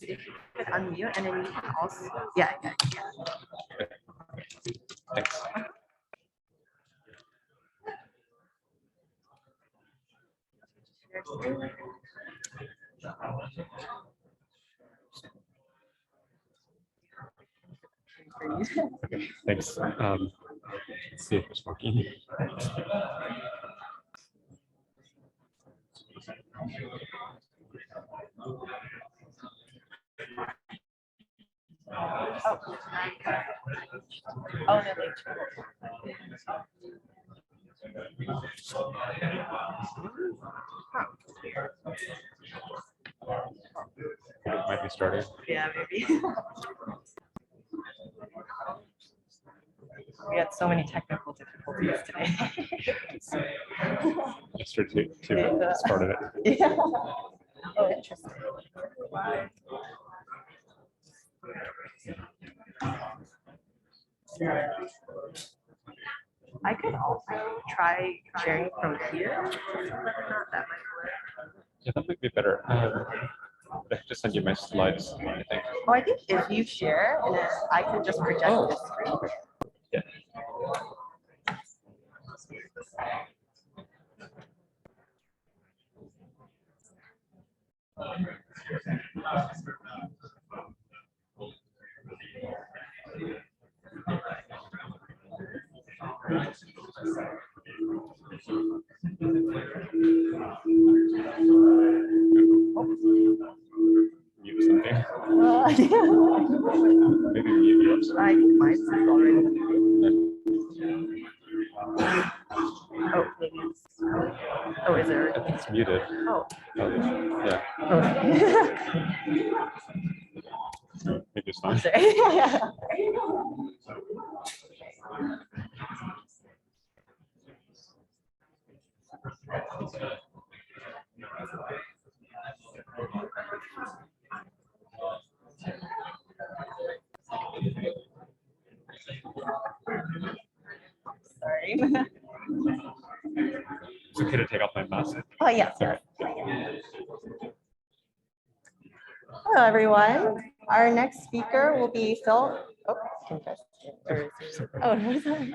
you could unmute and then you can also, yeah. Thanks. Okay, thanks. Let's see if it's working. Oh, no, wait. It might be starting. Yeah, maybe. We had so many technical difficulties today. Yesterday too. That's part of it. Yeah. Oh, interesting. I could also try sharing from here. Whether or not that might work. Yeah, that might be better. I have to send you my slides, I think. Oh, I think if you share, and then I can just project this screen. Yeah. Mute something. Maybe mute yours. I think mine's already. Oh, maybe it's. Oh, is there? I think it's muted. Oh. Yeah. Maybe it's fine. Sorry. It's okay to take off my mask. Oh, yes. Sorry. Hello, everyone. Our next speaker will be Phil. Oh, confession. Oh, no, sorry.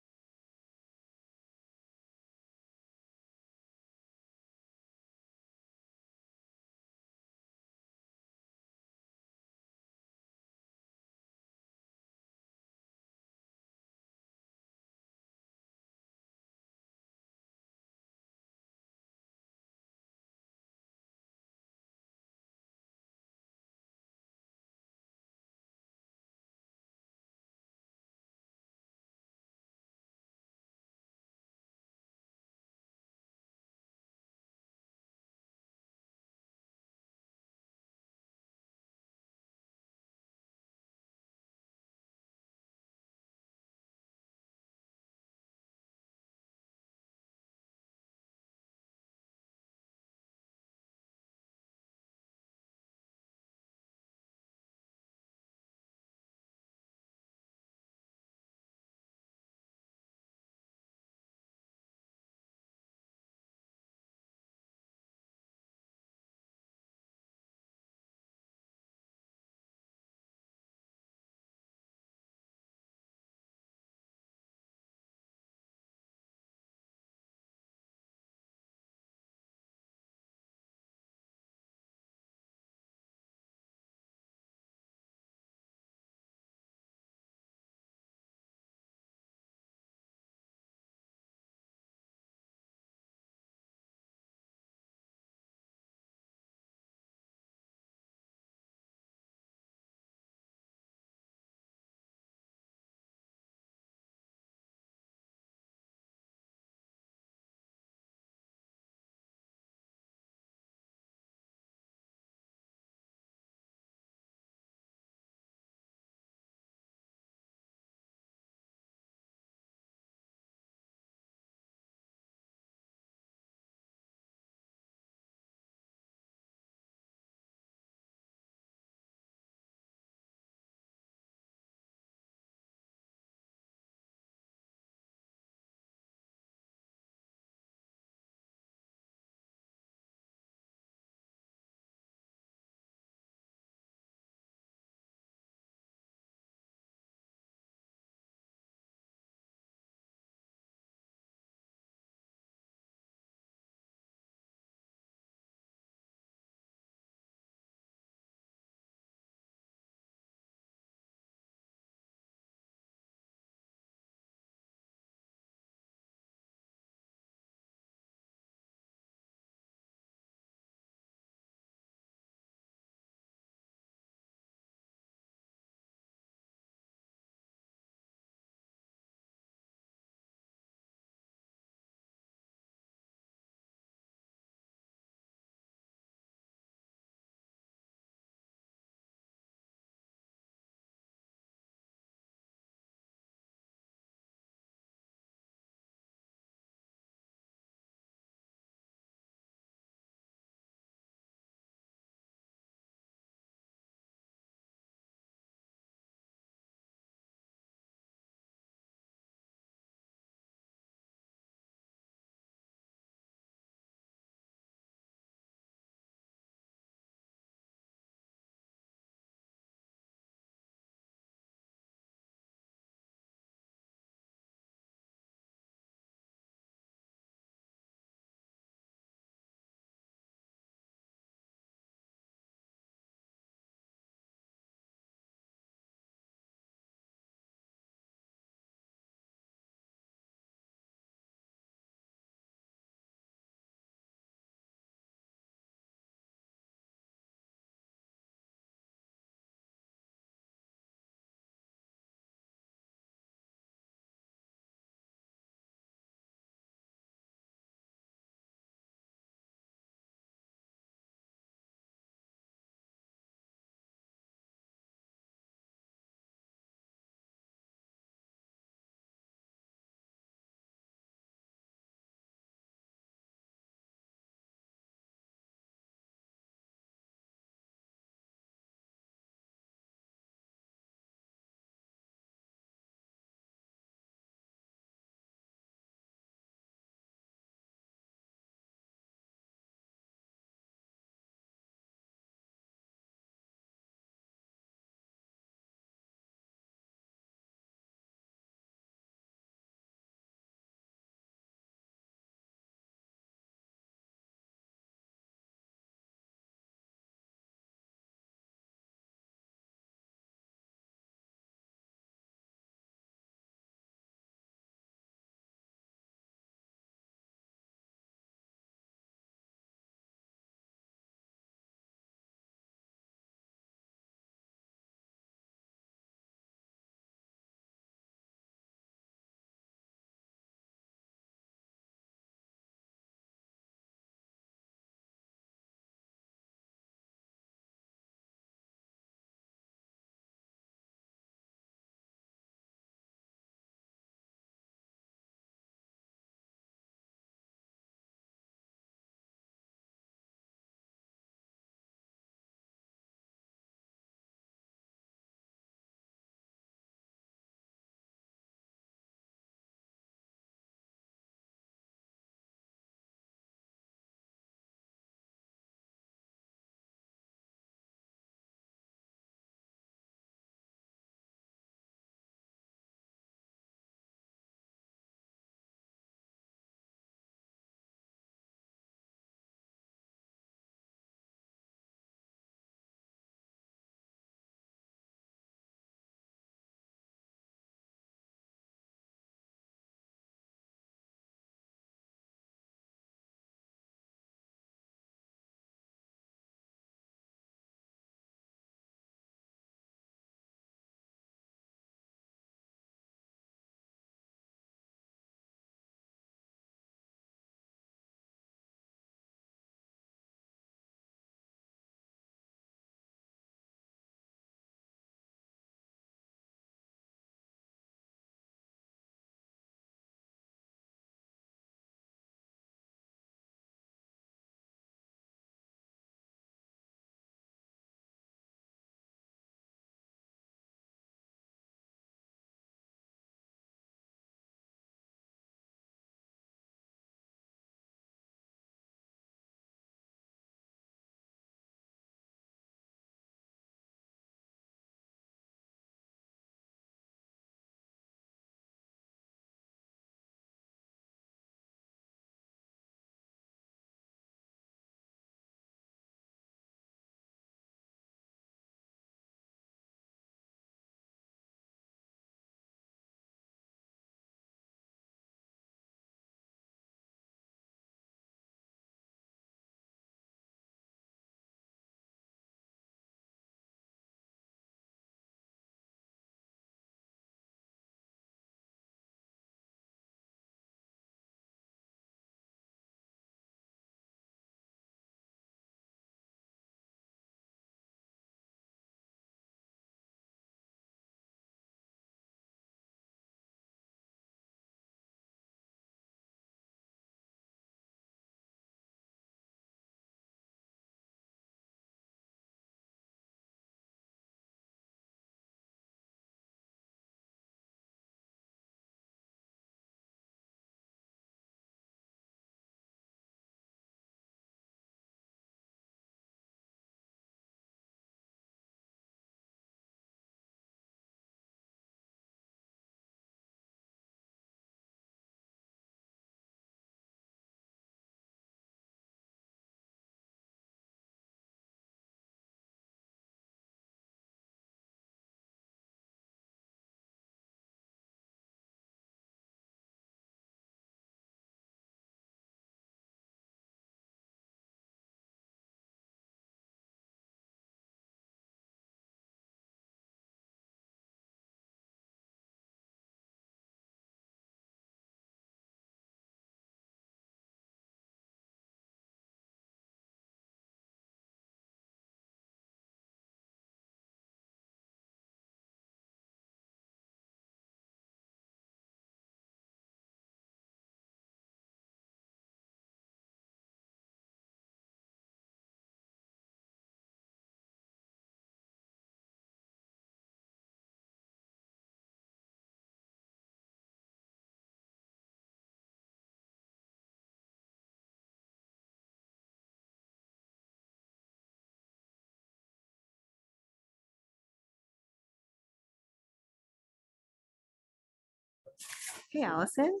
Hey, Allison,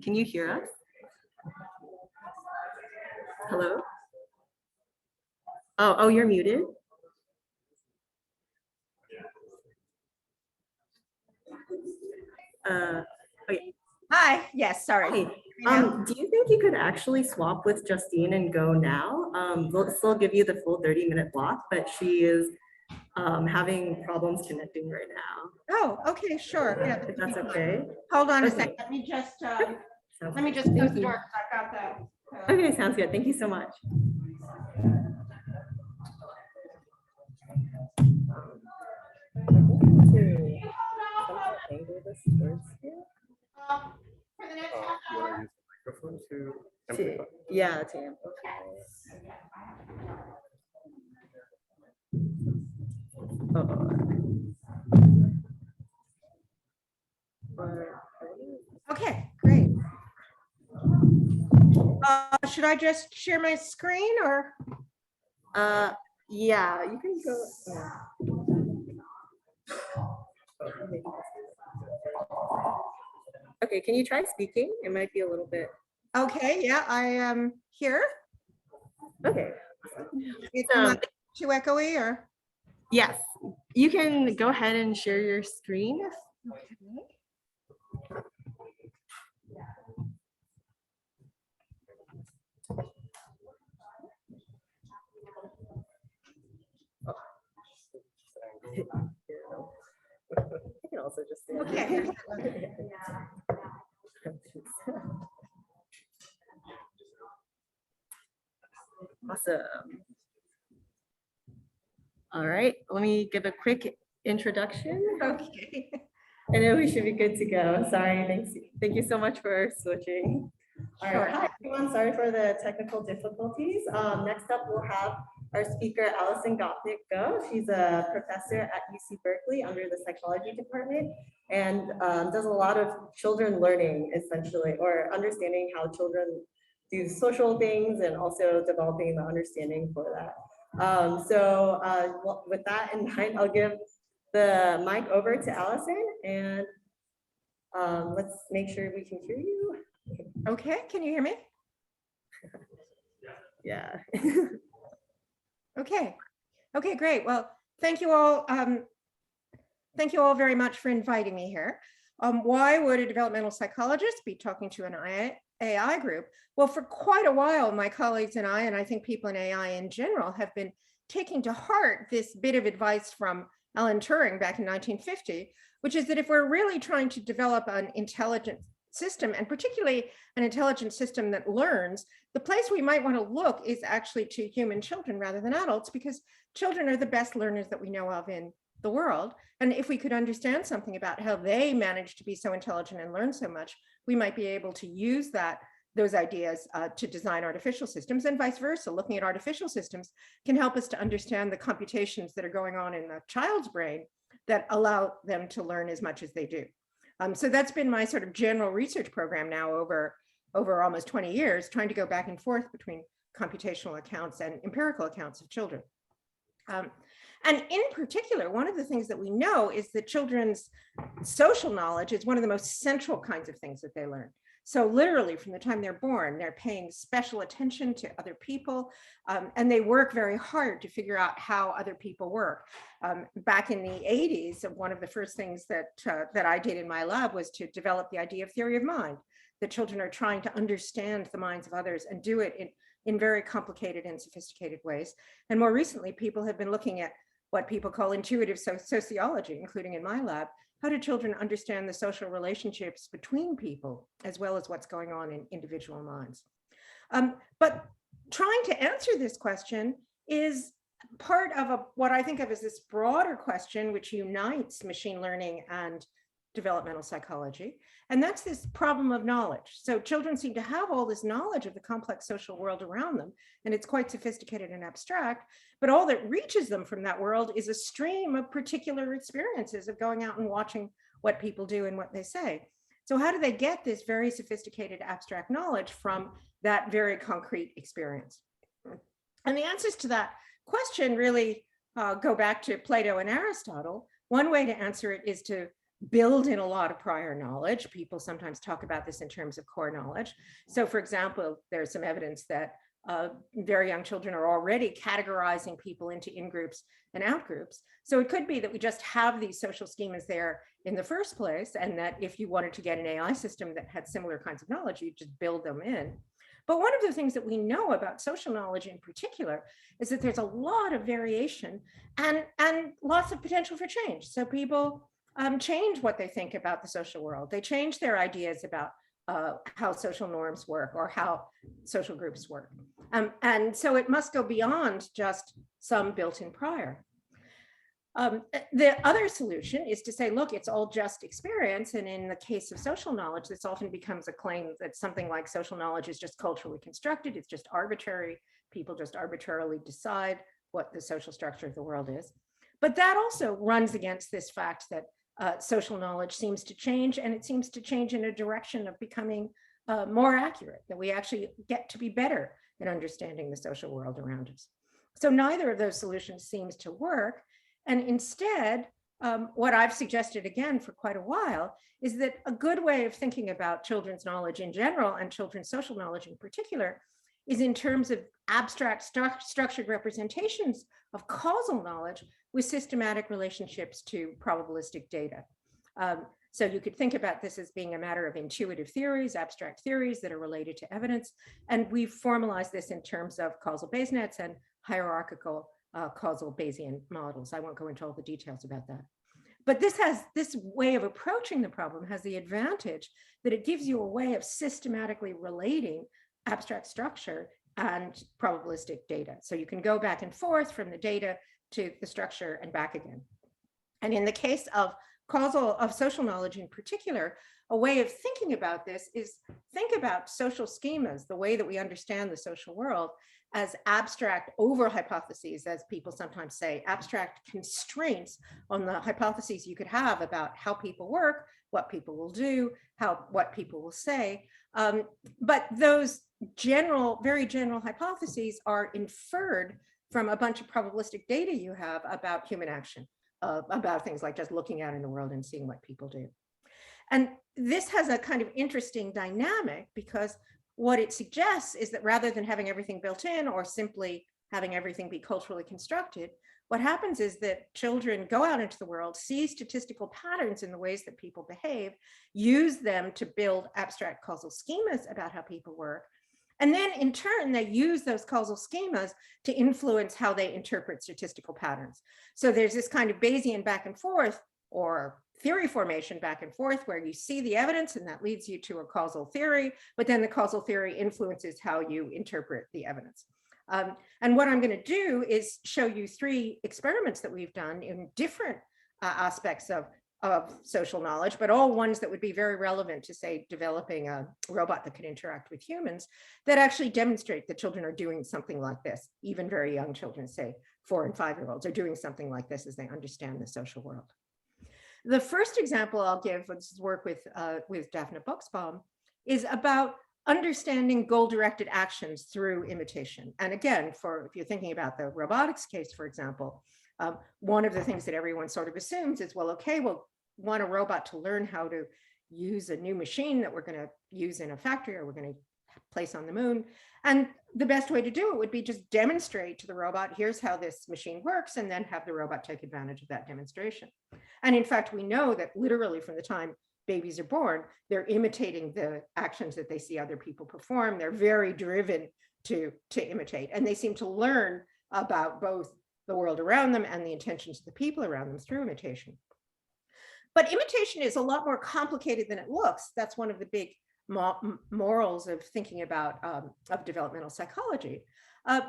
can you hear us? Hello? Oh, you're muted. Okay. Hi, yes, sorry. Hi. Do you think you could actually swap with Justine and go now? We'll still give you the full 30-minute block, but she is having problems connecting right now. Oh, okay, sure. Yeah, If that's okay. hold on a Okay. second. Let me just close Thank the you. door. 'Cause I've got the. Okay, sounds good. Thank you so much. For the next half You want hour. to use the microphone to To, amplify? yeah, to amplify. Okay, great. Should I just share my screen or? Yeah, you can go. Okay, can you try speaking? It might be a little bit. Okay, yeah, I am here. Okay. It's not too echoey or? Yes, you can go ahead and share your screen. I can also just say. Okay. Awesome. All right, let me give a quick introduction. Okay. And then we should be good to go. Sorry, thanks. Thank you so much for switching. All Sure. right, hi everyone. Sorry for the technical difficulties. Next up, we'll have our speaker, Allison Gopnik-Go. She's a professor at UC Berkeley under the psychology department and does a lot of children learning, essentially, or understanding how children do social things and also developing the understanding for that. Well, with that in mind, I'll give the mic over to Allison and let's make sure we can hear you. Okay, can you hear me? Yeah. Okay. Okay, great. Well, thank you all. Thank you all very much for inviting me here. Why would a developmental psychologist be talking to an AI group? Well, for quite a while, my colleagues and I think people in AI in general, have been taking to heart this bit of advice from Alan Turing back in 1950, which is that if we're really trying to develop an intelligent system, and particularly an intelligent system that learns, the place we might want to look is actually to human children rather than adults, because children are the best learners that we know of in the world. And if we could understand something about how they manage to be so intelligent and learn so much, we might be able to use those ideas to design artificial systems, and vice versa. Looking at artificial systems can help us to understand the computations that are going on in the child's brain that allow them to learn as much as they do. So that's been my sort of general research program now over almost 20 years, trying to go back and forth between computational accounts and empirical accounts of children. And in particular, one of the things that we know is that children's social knowledge is one of the most central kinds of things that they learn. So literally from the time they're born, they're paying special attention to other people, and they work very hard to figure out how other people work. Back in the 80s, one of the first things that I did in my lab was to develop the idea of theory of mind, that children are trying to understand the minds of others and do it in very complicated and sophisticated ways. And more recently, people have been looking at what people call intuitive sociology, including in my lab. How do children understand the social relationships between people, as well as what's going on in individual minds? But trying to answer this question is part of what I think of as this broader question, which unites machine learning and developmental psychology. And that's this problem of knowledge. So children seem to have all this knowledge of the complex social world around them, and it's quite sophisticated and abstract, but all that reaches them from that world is a stream of particular experiences of going out and watching what people do and what they say. So how do they get this very sophisticated abstract knowledge from that very concrete experience? And the answers to that question really go back to Plato and Aristotle. One way to answer it is to build in a lot of prior knowledge. People sometimes talk about this in terms of core knowledge. So for example, there's some evidence that very young children are already categorizing people into in-groups and out-groups. So it could be that we just have these social schemas there in the first place, and that if you wanted to get an AI system that had similar kinds of knowledge, you just build them in. But one of the things that we know about social knowledge in particular is that there's a lot of variation and lots of potential for change. So people change what they think about the social world. They change their ideas about how social norms work or how social groups work. And so it must go beyond just some built-in prior. The other solution is to say, look, it's all just experience. And in the case of social knowledge, this often becomes a claim that something like social knowledge is just culturally constructed. It's just arbitrary. People just arbitrarily decide what the social structure of the world is. But that also runs against this fact that social knowledge seems to change, and it seems to change in a direction of becoming more accurate, that we actually get to be better at understanding the social world around us. So neither of those solutions seems to work. And instead, what I've suggested again for quite a while is that a good way of thinking about children's knowledge in general and children's social knowledge in particular is in terms of abstract structured representations of causal knowledge with systematic relationships to probabilistic data. So you could think about this as being a matter of intuitive theories, abstract theories that are related to evidence. And we've formalized this in terms of causal Bayes nets and hierarchical causal Bayesian models. I won't go into all the details about that. But this way of approaching the problem has the advantage that it gives you a way of systematically relating abstract structure and probabilistic data. So you can go back and forth from the data to the structure and back again. And in the case of social knowledge in particular, a way of thinking about this is think about social schemas, the way that we understand the social world, as abstract over hypotheses, as people sometimes say, abstract constraints on the hypotheses you could have about how people work, what people will do, what people will say. But those very general hypotheses are inferred from a bunch of probabilistic data you have about human action, about things like just looking out in the world and seeing what people do. And this has a kind of interesting dynamic, because what it suggests is that rather than having everything built in or simply having everything be culturally constructed, what happens is that children go out into the world, see statistical patterns in the ways that people behave, use them to build abstract causal schemas about how people work. And then in turn, they use those causal schemas to influence how they interpret statistical patterns. So there's this kind of Bayesian back and forth, or theory formation back and forth, where you see the evidence and that leads you to a causal theory, but then the causal theory influences how you interpret the evidence. And what I'm going to do is show you 3 experiments that we've done in different aspects of social knowledge, but all ones that would be very relevant to, say, developing a robot that could interact with humans, that actually demonstrate that children are doing something like this. Even very young children, say 4- and 5-year-olds, are doing something like this as they understand the social world. The first example I'll give, this is work with Daphne Buxbaum, is about understanding goal-directed actions through imitation. And again, if you're thinking about the robotics case, for example, one of the things that everyone sort of assumes is, well, okay, we'll want a robot to learn how to use a new machine that we're going to use in a factory or we're going to place on the moon. And the best way to do it would be just demonstrate to the robot, here's how this machine works, and then have the robot take advantage of that demonstration. And in fact, we know that literally from the time babies are born, they're imitating the actions that they see other people perform. They're very driven to imitate, and they seem to learn about both the world around them and the intentions of the people around them through imitation. But imitation is a lot more complicated than it looks. That's one of the big morals of thinking about of developmental psychology,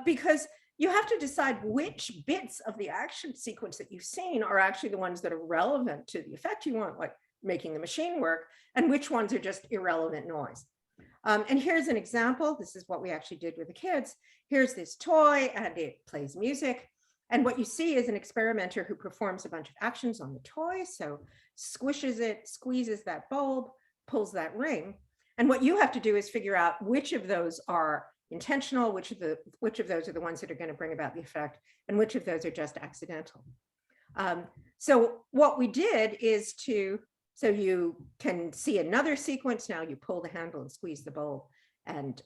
because you have to decide which bits of the action sequence that you've seen are actually the ones that are relevant to the effect you want, like making the machine work, and which ones are just irrelevant noise. And here's an example. This is what we actually did with the kids. Here's this toy, and it plays music. And what you see is an experimenter who performs a bunch of actions on the toy. So squishes it, squeezes that bulb, pulls that ring. And what you have to do is figure out which of those are intentional, which of those are the ones that are going to bring about the effect, and which of those are just accidental. So what we did is to So you can see another sequence. Now you pull the handle and squeeze the bowl and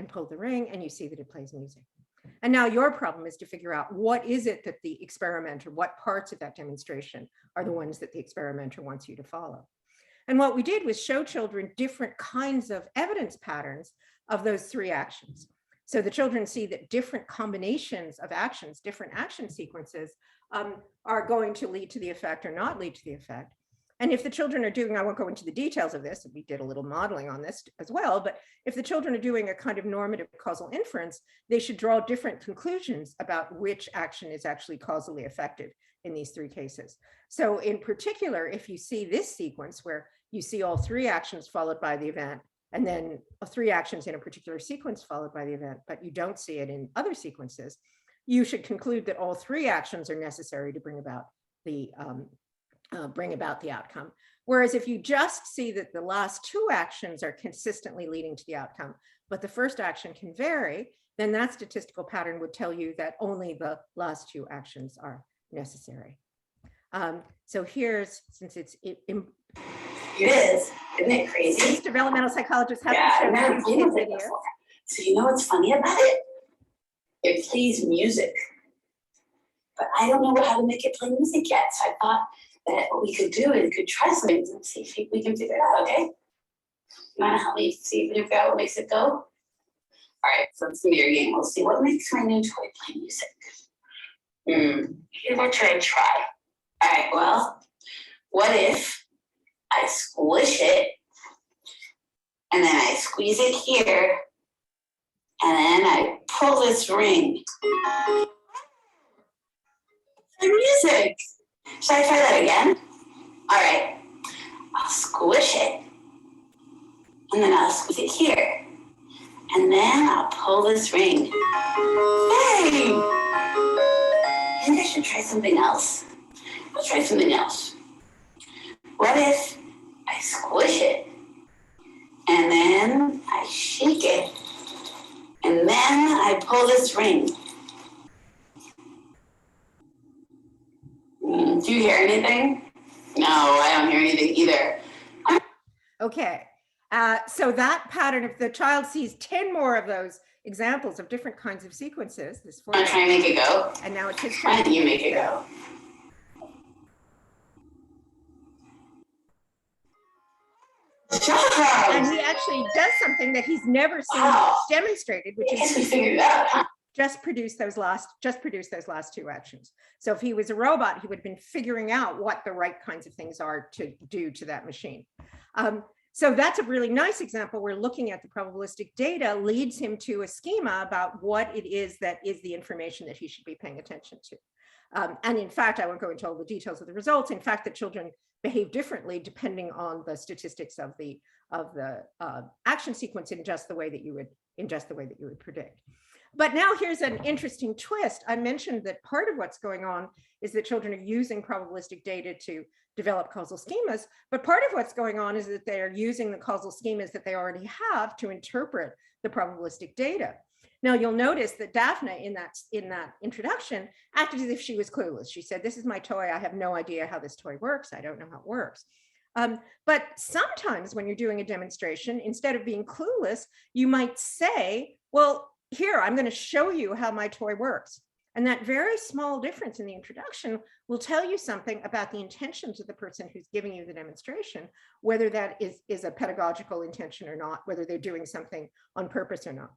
pull the ring, and you see that it plays music. And now your problem is to figure out what is it that the experimenter, what parts of that demonstration are the ones that the experimenter wants you to follow. And what we did was show children different kinds of evidence patterns of those three actions. So the children see that different combinations of actions, different action sequences are going to lead to the effect or not lead to the effect. And if the children are doing, I won't go into the details of this, we did a little modeling on this as well, but if the children are doing a kind of normative causal inference, they should draw different conclusions about which action is actually causally effective in these three cases. So in particular, if you see this sequence where you see all three actions followed by the event, and then three actions in a particular sequence followed by the event, but you don't see it in other sequences, you should conclude that all three actions are necessary to bring about the outcome. Whereas if you just see that the last two actions are consistently leading to the outcome, but the first action can vary, then that statistical pattern would tell you that only the last two actions are necessary. So here's, since it is, isn't it crazy? These developmental psychologists have Yeah, to I've show never you played with it video. before. So you know what's funny about it? It plays music, but I don't know how to make it play music yet. So I thought that what we could do is we could try some things and see if we can figure it out, okay? You wanna help me see if we can figure out what makes it go? All right, so it's a mirror game. We'll see what makes my new toy play music. Here's what I try. All right, well, what if I squish it and then I squeeze it here and then I pull this ring? The music. Should I try that again? All right, I'll squish it and then I'll squeeze it here and then I'll pull this ring. Hey! I think I should try something else. I'll try something else. What if I squish it and then I shake it and then I pull this ring? Do you hear anything? No, I don't hear anything either. Okay, so that pattern, if the child sees 10 more of those examples of different kinds of sequences, this I'm gonna try and make it go. and now it's his Why turn. don't you make it go? And he actually does something that he's never seen demonstrated, which I guess we is figured it out, huh? just produce those last two actions. So if he was a robot, he would have been figuring out what the right kinds of things are to do to that machine. So that's a really nice example where looking at the probabilistic data leads him to a schema about what it is that is the information that he should be paying attention to. And in fact, I won't go into all the details of the results. In fact, the children behave differently depending on the statistics of the action sequence in just the way that you would predict. But now here's an interesting twist. I mentioned that part of what's going on is that children are using probabilistic data to develop causal schemas, but part of what's going on is that they're using the causal schemas that they already have to interpret the probabilistic data. Now you'll notice that Daphne in that introduction acted as if she was clueless. She said, "This is my toy. I have no idea how this toy works. I don't know how it works." But sometimes when you're doing a demonstration, instead of being clueless, you might say, well, here, I'm going to show you how my toy works. And that very small difference in the introduction will tell you something about the intentions of the person who's giving you the demonstration, whether that is a pedagogical intention or not, whether they're doing something on purpose or not.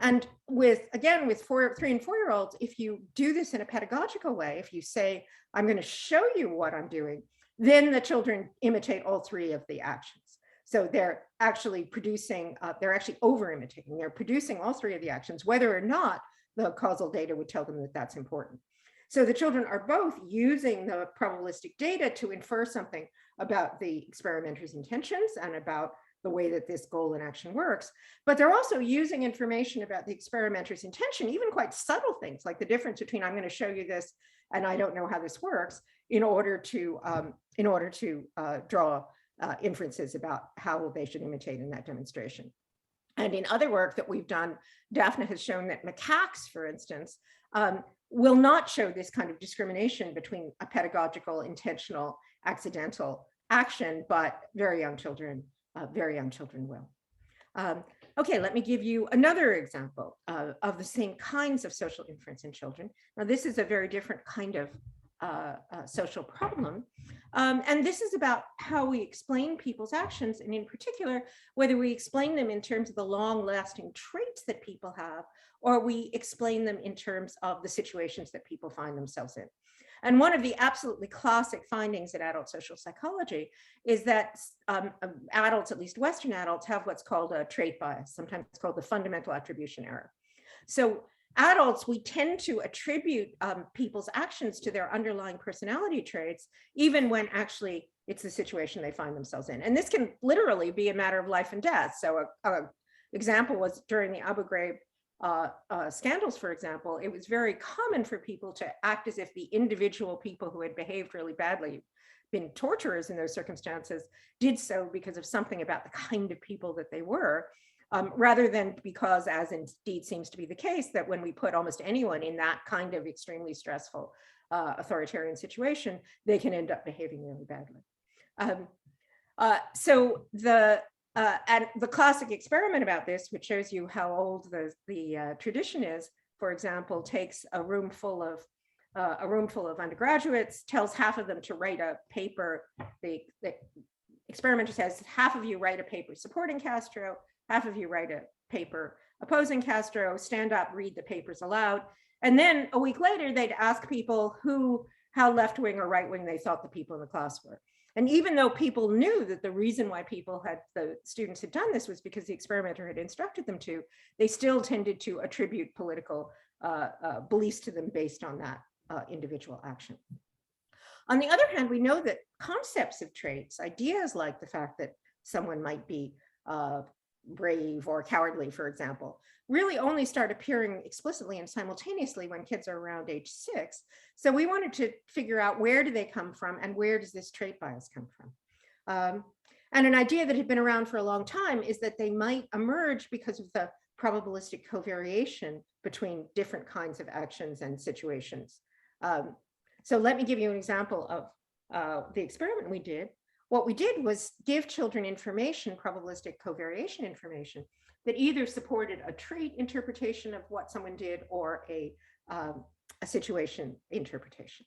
And with 3 and 4-year-olds, if you do this in a pedagogical way, if you say, I'm going to show you what I'm doing, then the children imitate all three of the actions. So they're actually producing, they're actually over imitating, they're producing all three of the actions, whether or not the causal data would tell them that that's important. So the children are both using the probabilistic data to infer something about the experimenter's intentions and about the way that this goal and action works, but they're also using information about the experimenter's intention, even quite subtle things like the difference between I'm going to show you this and I don't know how this works, in order to draw inferences about how they should imitate in that demonstration. And in other work that we've done, Daphne has shown that macaques, for instance, will not show this kind of discrimination between a pedagogical, intentional, accidental action, but very young children will. Okay, let me give you another example of the same kinds of social inference in children. Now, this is a very different kind of social problem. And this is about how we explain people's actions, and in particular, whether we explain them in terms of the long-lasting traits that people have, or we explain them in terms of the situations that people find themselves in. And one of the absolutely classic findings in adult social psychology is that adults, at least Western adults, have what's called a trait bias. Sometimes it's called the fundamental attribution error. So adults, we tend to attribute people's actions to their underlying personality traits, even when actually it's the situation they find themselves in. And this can literally be a matter of life and death. So an example was during the Abu Ghraib scandals, for example, it was very common for people to act as if the individual people who had behaved really badly, been torturers in those circumstances, did so because of something about the kind of people that they were, rather than because, as indeed seems to be the case, that when we put almost anyone in that kind of extremely stressful authoritarian situation, they can end up behaving really badly. And the classic experiment about this, which shows you how old the tradition is, for example, takes a room full of undergraduates, tells half of them to write a paper. The experimenter says, half of you write a paper supporting Castro, half of you write a paper opposing Castro, stand up, read the papers aloud. And then a week later, they'd ask people how left-wing or right-wing they thought the people in the class were. And even though people knew that the reason why the students had done this was because the experimenter had instructed them to, they still tended to attribute political beliefs to them based on that individual action. On the other hand, we know that concepts of traits, ideas like the fact that someone might be brave or cowardly, for example, really only start appearing explicitly and simultaneously when kids are around age 6. So we wanted to figure out, where do they come from and where does this trait bias come from? And an idea that had been around for a long time is that they might emerge because of the probabilistic covariation between different kinds of actions and situations. So let me give you an example of the experiment we did. What we did was give children information, probabilistic covariation information, that either supported a trait interpretation of what someone did or a situation interpretation.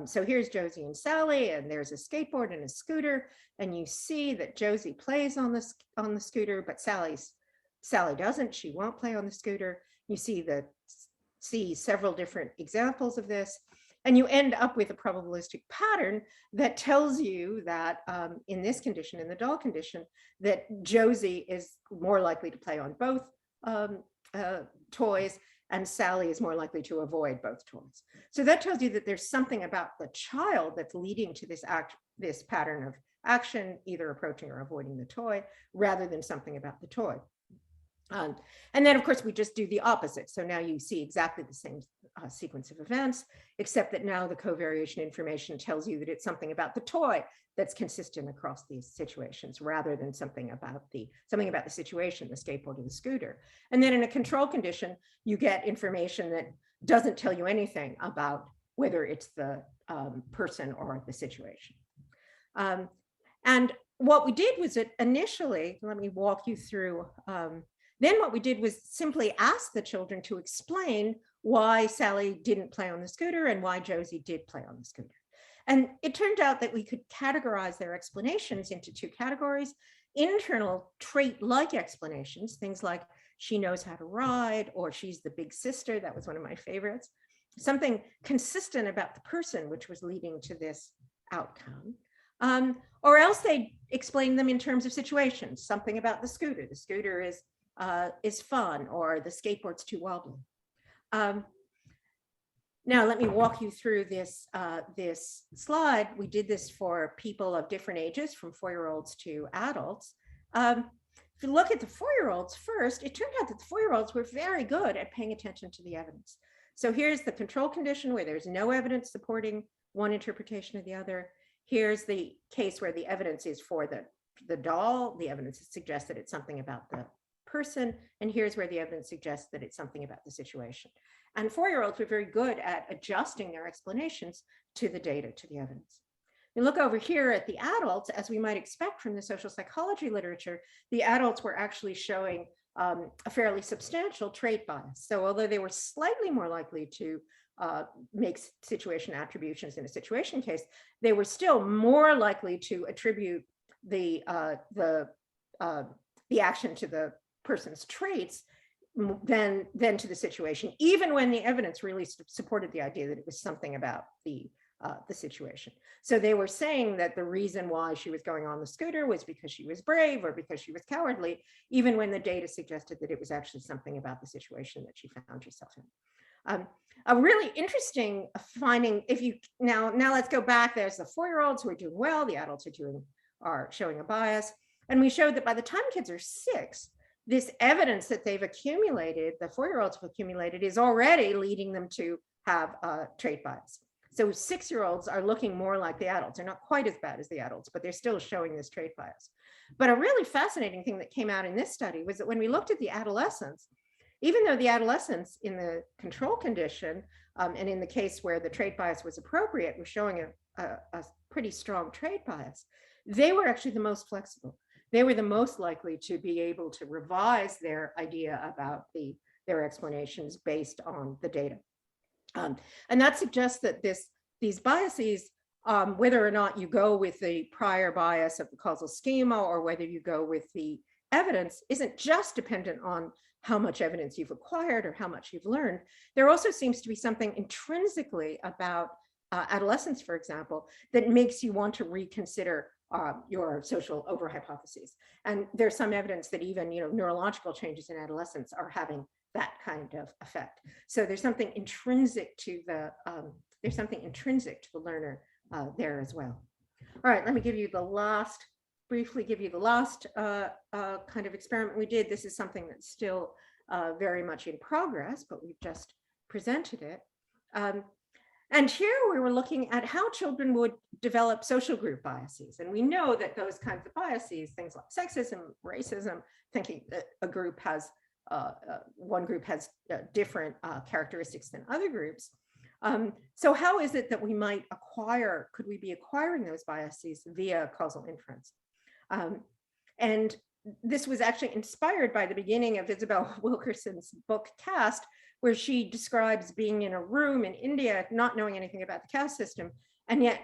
So here's Josie and Sally, and there's a skateboard and a scooter, and you see that Josie plays on the scooter, but Sally doesn't. She won't play on the scooter. You see several different examples of this. And you end up with a probabilistic pattern that tells you that in this condition, in the doll condition, that Josie is more likely to play on both toys, and Sally is more likely to avoid both toys. So that tells you that there's something about the child that's leading to this pattern of action, either approaching or avoiding the toy, rather than something about the toy. And then, of course, we just do the opposite. So now you see exactly the same sequence of events, except that now the covariation information tells you that it's something about the toy that's consistent across these situations, rather than something about the situation, the skateboard or the scooter. And then in a control condition, you get information that doesn't tell you anything about whether it's the person or the situation. And what we did was that initially, let me walk you through. Then what we did was simply ask the children to explain why Sally didn't play on the scooter and why Josie did play on the scooter. And it turned out that we could categorize their explanations into 2 categories: internal trait-like explanations, things like she knows how to ride, or she's the big sister. That was one of my favorites. Something consistent about the person, which was leading to this outcome. Or else they explain them in terms of situations, something about the scooter. The scooter is fun, or the skateboard's too wobbly. Now let me walk you through this slide. We did this for people of different ages, from 4-year-olds to adults. If you look at the 4-year-olds first, it turned out that the 4-year-olds were very good at paying attention to the evidence. So here's the control condition where there's no evidence supporting one interpretation or the other. Here's the case where the evidence is for the doll. The evidence suggests that it's something about the person. And here's where the evidence suggests that it's something about the situation. And 4-year-olds were very good at adjusting their explanations to the data, to the evidence. You look over here at the adults, as we might expect from the social psychology literature, the adults were actually showing a fairly substantial trait bias. So although they were slightly more likely to make situation attributions in a situation case, they were still more likely to attribute the action to the person's traits than to the situation, even when the evidence really supported the idea that it was something about the situation. So they were saying that the reason why she was going on the scooter was because she was brave or because she was cowardly, even when the data suggested that it was actually something about the situation that she found herself in. A really interesting finding, if you now let's go back. There's the 4-year-olds who are doing well, the adults are showing a bias, and we showed that by the time kids are 6, this evidence that they've accumulated, the 4-year-olds have accumulated, is already leading them to have a trait bias. So 6-year-olds are looking more like the adults. They're not quite as bad as the adults, but they're still showing this trait bias. But a really fascinating thing that came out in this study was that when we looked at the adolescents, even though the adolescents in the control condition, and in the case where the trait bias was appropriate, were showing a pretty strong trait bias, they were actually the most flexible. They were the most likely to be able to revise their idea about their explanations based on the data. And that suggests that these biases, whether or not you go with the prior bias of the causal schema or whether you go with the evidence, isn't just dependent on how much evidence you've acquired or how much you've learned. There also seems to be something intrinsically about adolescence, for example, that makes you want to reconsider your social over hypotheses. And there's some evidence that even neurological changes in adolescence are having that kind of effect. So there's something intrinsic to the learner there as well. All right, let me briefly give you the last kind of experiment we did. This is something that's still very much in progress, but we've just presented it. And here we were looking at how children would develop social group biases. And we know that those kinds of biases, things like sexism, racism, thinking that a group has, one group has different characteristics than other groups. So how is it that we might could we be acquiring those biases via causal inference? And this was actually inspired by the beginning of Isabel Wilkerson's book Caste, where she describes being in a room in India, not knowing anything about the caste system, and yet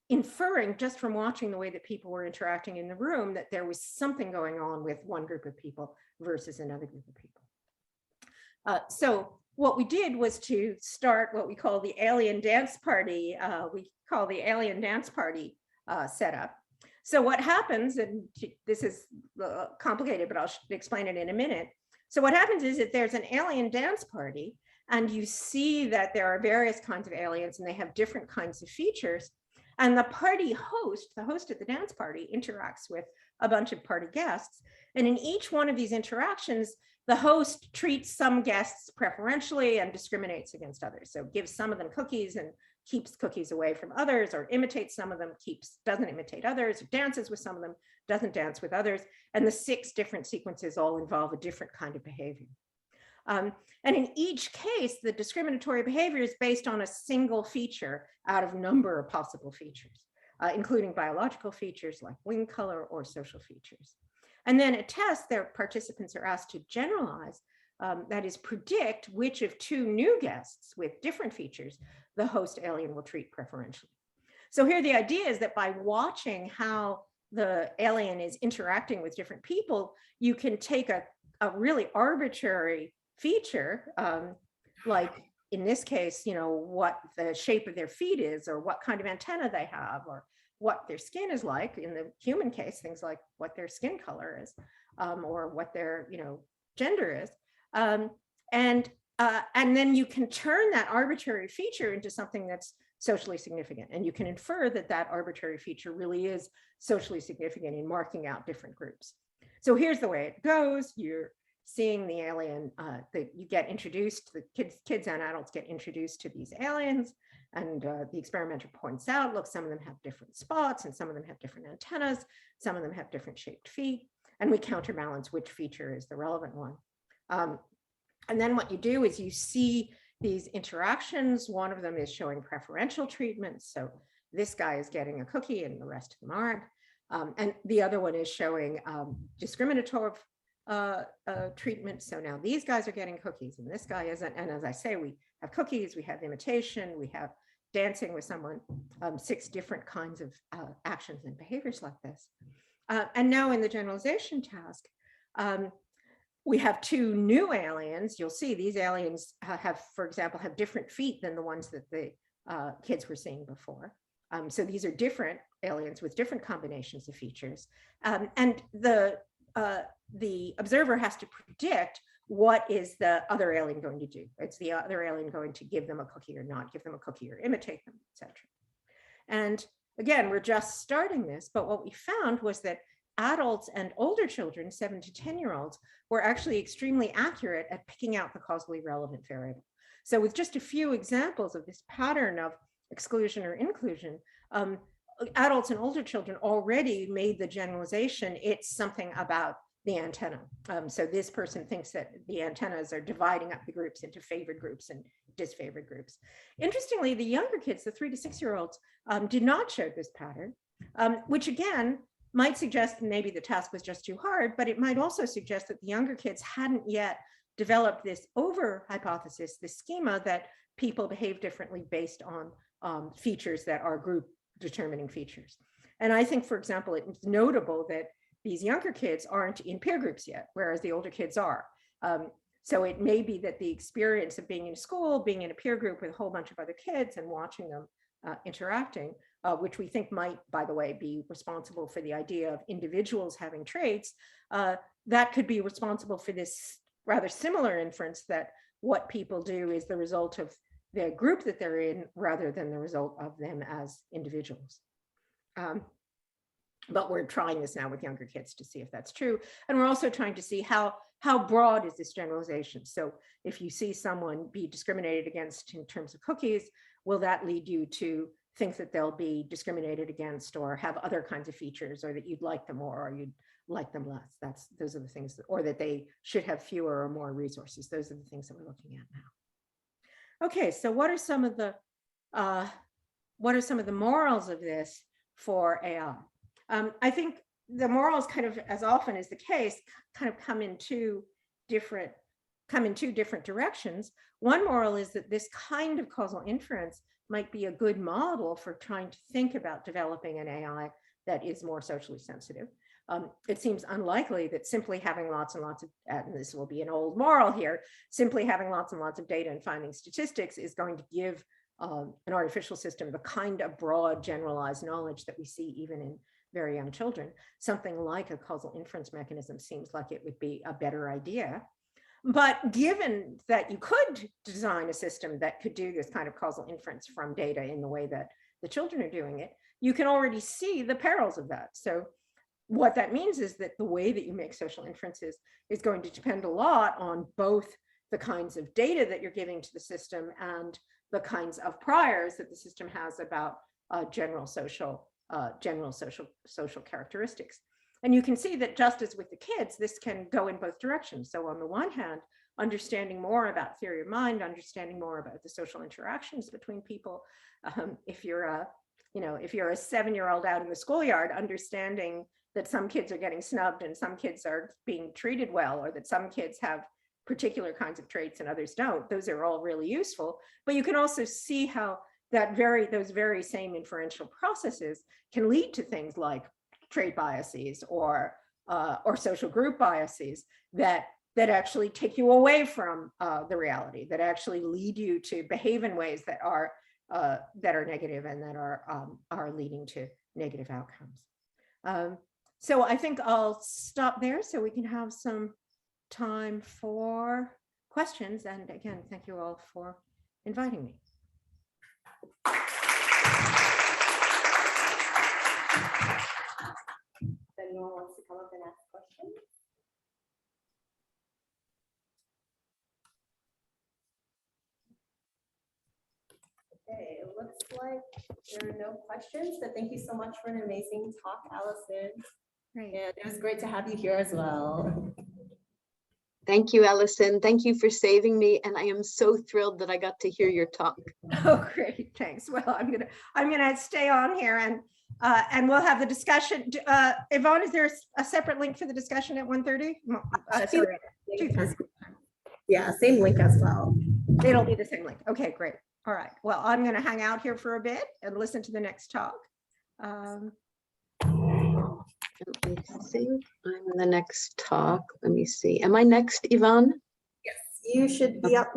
inferring just from watching the way that people were interacting in the room that there was something going on with one group of people versus another group of people. So what we did was to start what we call the alien dance party. Setup. So what happens, and this is complicated, but I'll explain it in a minute. So what happens is that there's an alien dance party, and you see that there are various kinds of aliens, and they have different kinds of features. And the party host, the host at the dance party, interacts with a bunch of party guests. And in each one of these interactions, the host treats some guests preferentially and discriminates against others. So gives some of them cookies and keeps cookies away from others, or imitates some of them, doesn't imitate others, or dances with some of them, doesn't dance with others. And the 6 different sequences all involve a different kind of behavior. And in each case, the discriminatory behavior is based on a single feature out of a number of possible features, including biological features like wing color or social features. And then a test, their participants are asked to generalize, that is, predict which of 2 new guests with different features the host alien will treat preferentially. So here the idea is that by watching how the alien is interacting with different people, you can take a really arbitrary feature, like in this case, what the shape of their feet is, or what kind of antenna they have, or what their skin is like. In the human case, things like what their skin color is, or what their gender is. And then you can turn that arbitrary feature into something that's socially significant. And you can infer that that arbitrary feature really is socially significant in marking out different groups. So here's the way it goes. You're seeing the alien, you get introduced, the kids and adults get introduced to these aliens. And the experimenter points out, look, some of them have different spots, and some of them have different antennas. Some of them have different shaped feet. And we counterbalance which feature is the relevant one. And then what you do is you see these interactions. One of them is showing preferential treatment. So this guy is getting a cookie and the rest of them aren't. And the other one is showing discriminative treatment. So now these guys are getting cookies and this guy isn't. And as I say, we have cookies, we have imitation, we have dancing with someone, 6 different kinds of actions and behaviors like this. And now in the generalization task, we have 2 new aliens. You'll see these aliens have, for example, have different feet than the ones that the kids were seeing before. So these are different aliens with different combinations of features. And the observer has to predict what is the other alien going to do. It's the other alien going to give them a cookie or not give them a cookie or imitate them, etc. And again, we're just starting this, but what we found was that adults and older children, 7 to 10-year-olds, were actually extremely accurate at picking out the causally relevant variable. So with just a few examples of this pattern of exclusion or inclusion, adults and older children already made the generalization, it's something about the antenna. So this person thinks that the antennas are dividing up the groups into favored groups and disfavored groups. Interestingly, the younger kids, the 3 to 6-year-olds, did not show this pattern, which again might suggest maybe the task was just too hard, but it might also suggest that the younger kids hadn't yet developed this over hypothesis, this schema that people behave differently based on features that are group determining features. And I think, for example, it's notable that these younger kids aren't in peer groups yet, whereas the older kids are. So it may be that the experience of being in school, being in a peer group with a whole bunch of other kids and watching them interacting, which we think might, by the way, be responsible for the idea of individuals having traits, that could be responsible for this rather similar inference that what people do is the result of the group that they're in rather than the result of them as individuals. But we're trying this now with younger kids to see if that's true. And we're also trying to see how broad is this generalization. So if you see someone be discriminated against in terms of cookies, will that lead you to think that they'll be discriminated against or have other kinds of features, or that you'd like them more or you'd like them less? Those are the things that, or that they should have fewer or more resources. Those are the things that we're looking at now. Okay, so what are some of the morals of this for AI? I think the morals, kind of as often is the case, kind of come in two different directions. One moral is that this kind of causal inference might be a good model for trying to think about developing an AI that is more socially sensitive. It seems unlikely that simply having lots and lots of, and this will be an old moral here, simply having lots and lots of data and finding statistics is going to give an artificial system the kind of broad generalized knowledge that we see even in very young children. Something like a causal inference mechanism seems like it would be a better idea. But given that you could design a system that could do this kind of causal inference from data in the way that the children are doing it, you can already see the perils of that. So what that means is that the way that you make social inferences is going to depend a lot on both the kinds of data that you're giving to the system and the kinds of priors that the system has about general social characteristics. And you can see that just as with the kids, this can go in both directions. So on the one hand, understanding more about theory of mind, understanding more about the social interactions between people. If you're a 7-year-old out in the schoolyard, understanding that some kids are getting snubbed and some kids are being treated well, or that some kids have particular kinds of traits and others don't, those are all really useful. But you can also see how those very same inferential processes can lead to things like trait biases or social group biases that actually take you away from the reality, that actually lead you to behave in ways that are negative and that are leading to negative outcomes. So I think I'll stop there so we can have some time for questions. And again, thank you all for inviting me. If anyone wants to come up and ask questions. Okay, it looks like there are no questions, but thank you so much for an amazing talk, Allison. Great. And it was great to have you here as well. Thank you, Allison. Thank you for saving me. And I am so thrilled that I got to hear your talk. Oh, great, thanks. Well, I'm gonna stay on here and we'll have the discussion. Yvonne, is there a separate link for the discussion at 1:30? Sorry, 2:30. Yeah, same link as well. It'll be the same link. Okay, great. All right. Well, I'm gonna hang out here for a bit and listen to the next talk. I think I'm the next talk. Let me see. Am I next, Yvonne? Yes, you should be up.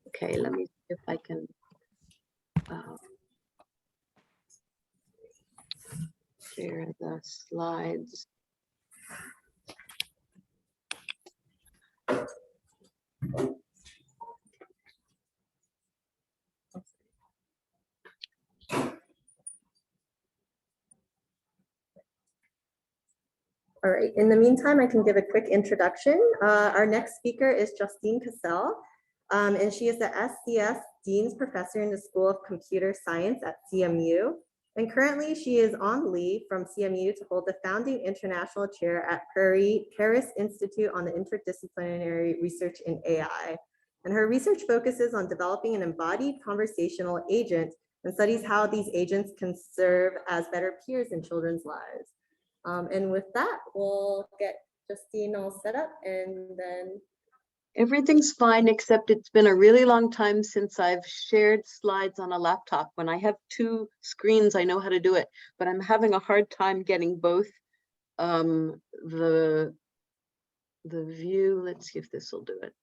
Okay, let me see if I can. Share the slides. All right, in the meantime, I can give a quick introduction. Our next speaker is Justine Cassell, and she is the SCS Dean's Professor in the School of Computer Science at CMU. And currently she is on leave from CMU to hold the founding international chair at Paris Institute on the Interdisciplinary Research in AI. And her research focuses on developing an embodied conversational agent and studies how these agents can serve as better peers in children's lives. And with that, we'll get Justine all set up and then. Everything's fine, except it's been a really long time since I've shared slides on a laptop. When I have two screens, I know how to do it, but I'm having a hard time getting both the view. Let's see if this will do it.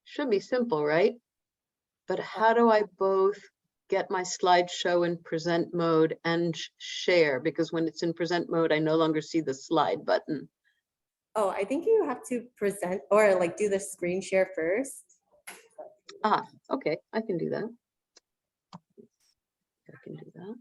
Should be simple, right? But how do I both get my slideshow in present mode and share? Because when it's in present mode, I no longer see the slide button. Oh, I think you have to present or like do the screen share first. Ah, okay, I can do that. I can do that.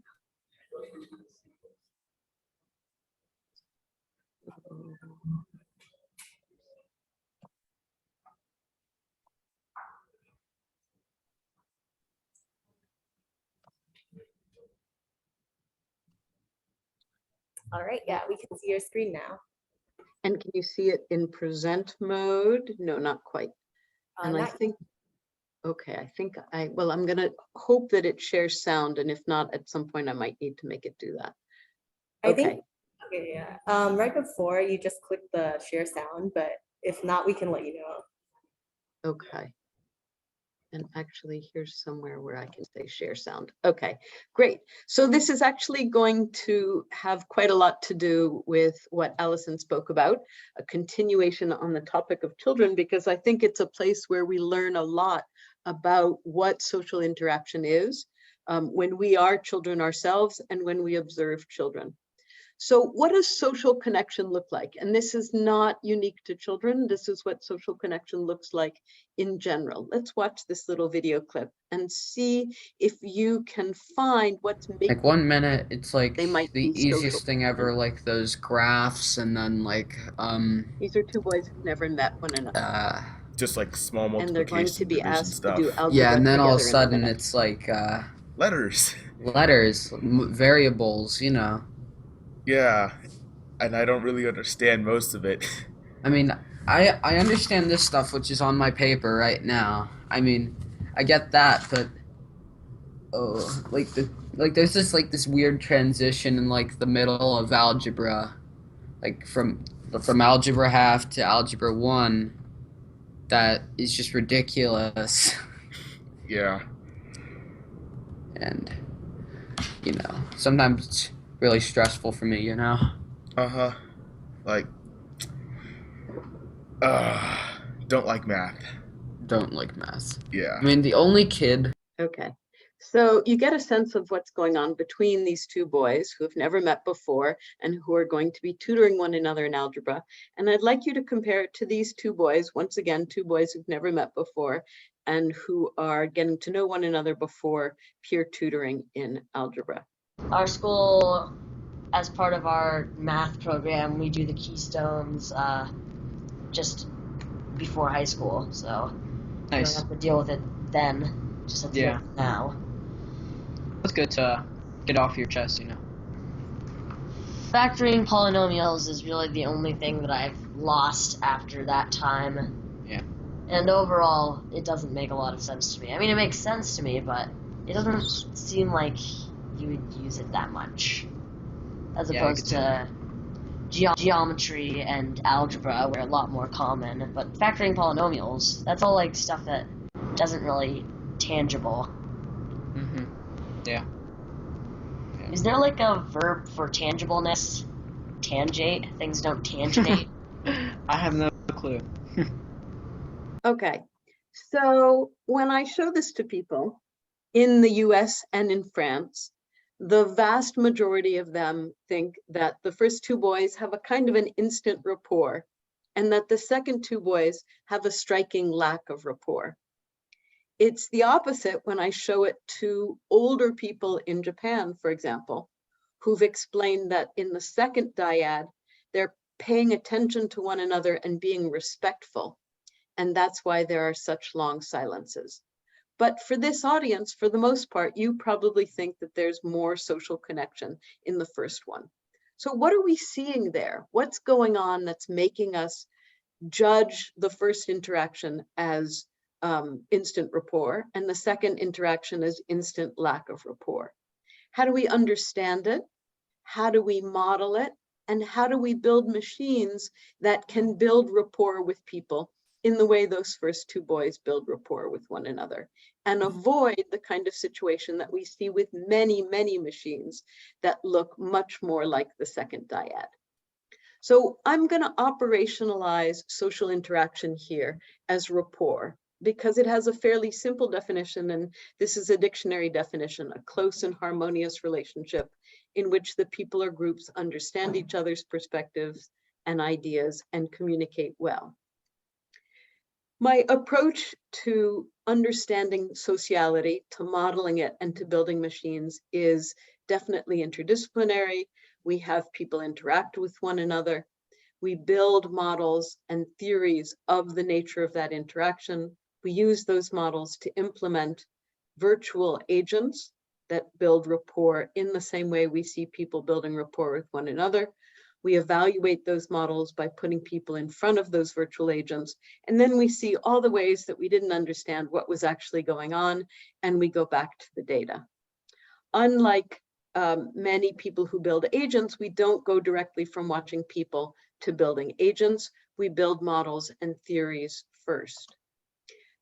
All right, yeah, we can see your screen now. And can you see it in present mode? No, not quite. And I think, okay, I think well, I'm gonna hope that it shares sound, and if not, at some point I might need to make it do that. Okay. I think, okay, yeah. Right before you just click the share sound, but if not, we can let you know. Okay. And actually, here's somewhere where I can say share sound. Okay, great. So this is actually going to have quite a lot to do with what Allison spoke about, a continuation on the topic of children, because I think it's a place where we learn a lot about what social interaction is when we are children ourselves and when we observe children. So what does social connection look like? And this is not unique to children. This is what social connection looks like in general. Let's watch this little video clip and see if you can find what's making. Like 1 minute, it's like they might the be social. easiest thing ever, like those graphs, and then like These are two boys who've never met one another. Just like small multiplication, and they're going to be division asked stuff. to do algebra yeah, and then all of a together in sudden minute. it's like Letters. letters, variables, you know. Yeah, and I don't really understand most of it. I mean, I understand this stuff, which is on my paper right now. I mean, I get that, but there's just like this weird transition in like the middle of algebra, like from algebra half to algebra 1, that is just ridiculous. Yeah. And you know, sometimes it's really stressful for me, you know. Uh-huh. Like, don't like math. Don't like math. Yeah. I mean, the only kid. Okay, so you get a sense of what's going on between these two boys who have never met before and who are going to be tutoring one another in algebra. And I'd like you to compare it to these two boys, once again, two boys who've never met before and who are getting to know one another before peer tutoring in algebra. Our school, as part of our math program, we do the Keystones just before high school, so Nice. we don't have to deal with it then, just have to deal with it now. It's good to get off your chest, you know. Factoring polynomials is really the only thing that I've lost after that time. Yeah. And overall, it doesn't make a lot of sense to me. I mean, it makes sense to me, but it doesn't seem like you would use it that much. As Yeah, I opposed could to geometry and algebra, where a lot more common. But factoring polynomials, that's all like stuff that doesn't really tangible. Mm-hmm. Yeah. Is there like a verb for tangibleness? Tangate? Things don't tanginate? I have no clue. Okay, so when I show this to people in the US and in France, the vast majority of them think that the first two boys have a kind of an instant rapport, and that the second two boys have a striking lack of rapport. It's the opposite when I show it to older people in Japan, for example, who've explained that in the second dyad, they're paying attention to one another and being respectful. And that's why there are such long silences. But for this audience, for the most part, you probably think that there's more social connection in the first one. So what are we seeing there? What's going on that's making us judge the first interaction as instant rapport and the second interaction as instant lack of rapport? How do we understand it? How do we model it? And how do we build machines that can build rapport with people in the way those first two boys build rapport with one another, and avoid the kind of situation that we see with many, many machines that look much more like the second dyad? So I'm going to operationalize social interaction here as rapport, because it has a fairly simple definition, and this is a dictionary definition: a close and harmonious relationship in which the people or groups understand each other's perspectives and ideas and communicate well. My approach to understanding sociality, to modeling it, and to building machines is definitely interdisciplinary. We have people interact with one another. We build models and theories of the nature of that interaction. We use those models to implement virtual agents that build rapport in the same way we see people building rapport with one another. We evaluate those models by putting people in front of those virtual agents, and then we see all the ways that we didn't understand what was actually going on, and we go back to the data. Unlike many people who build agents, we don't go directly from watching people to building agents. We build models and theories first.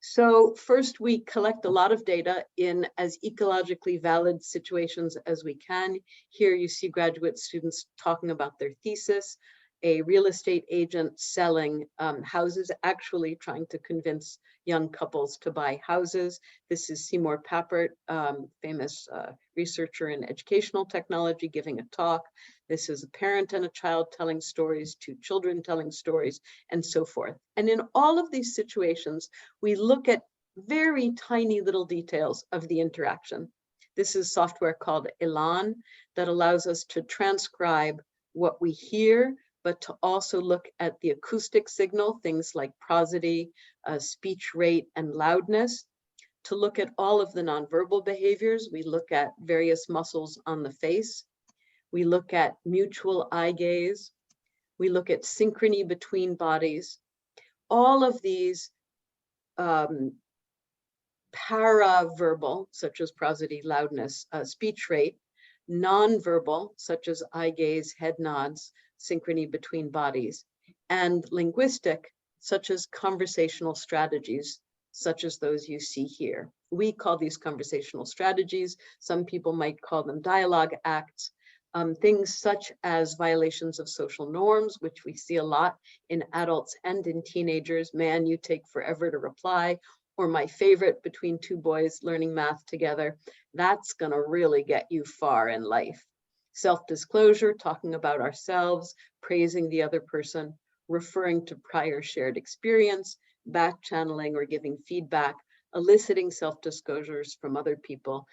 So first, we collect a lot of data in as ecologically valid situations as we can. Here you see graduate students talking about their thesis, a real estate agent selling houses, actually trying to convince young couples to buy houses. This is Seymour Papert, famous researcher in educational technology, giving a talk. This is a parent and a child telling stories, two children telling stories, and so forth. And in all of these situations, we look at very tiny little details of the interaction. This is software called Elan that allows us to transcribe what we hear, but to also look at the acoustic signal, things like prosody, speech rate, and loudness. To look at all of the nonverbal behaviors, we look at various muscles on the face. We look at mutual eye gaze. We look at synchrony between bodies. All of these paraverbal, such as prosody, loudness, speech rate, nonverbal, such as eye gaze, head nods, synchrony between bodies, and linguistic, such as conversational strategies, such as those you see here. We call these conversational strategies. Some people might call them dialogue acts. Things such as violations of social norms, which we see a lot in adults and in teenagers. Man, you take forever to reply. Or my favorite, between two boys learning math together. That's gonna really get you far in life. Self-disclosure, talking about ourselves, praising the other person, referring to prior shared experience, back channeling or giving feedback, eliciting self-disclosures from other people,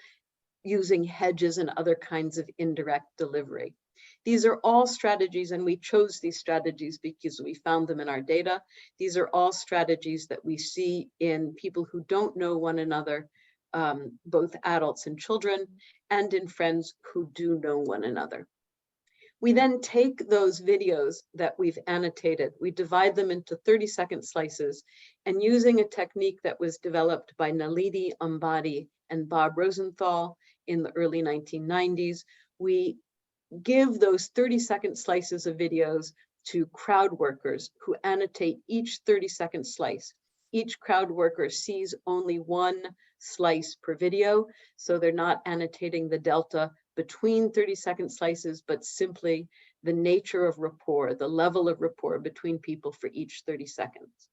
using hedges and other kinds of indirect delivery. These are all strategies, and we chose these strategies because we found them in our data. These are all strategies that we see in people who don't know one another both adults and children, and in friends who do know one another. We then take those videos that we've annotated, we divide them into 30-second slices, and using a technique that was developed by Nalini Ambadi and Bob Rosenthal in the early 1990s, we give those 30-second slices of videos to crowd workers who annotate each 30-second slice. Each crowd worker sees only one slice per video, so they're not annotating the delta between 30-second slices, but simply the nature of rapport, the level of rapport between people for each 30 seconds.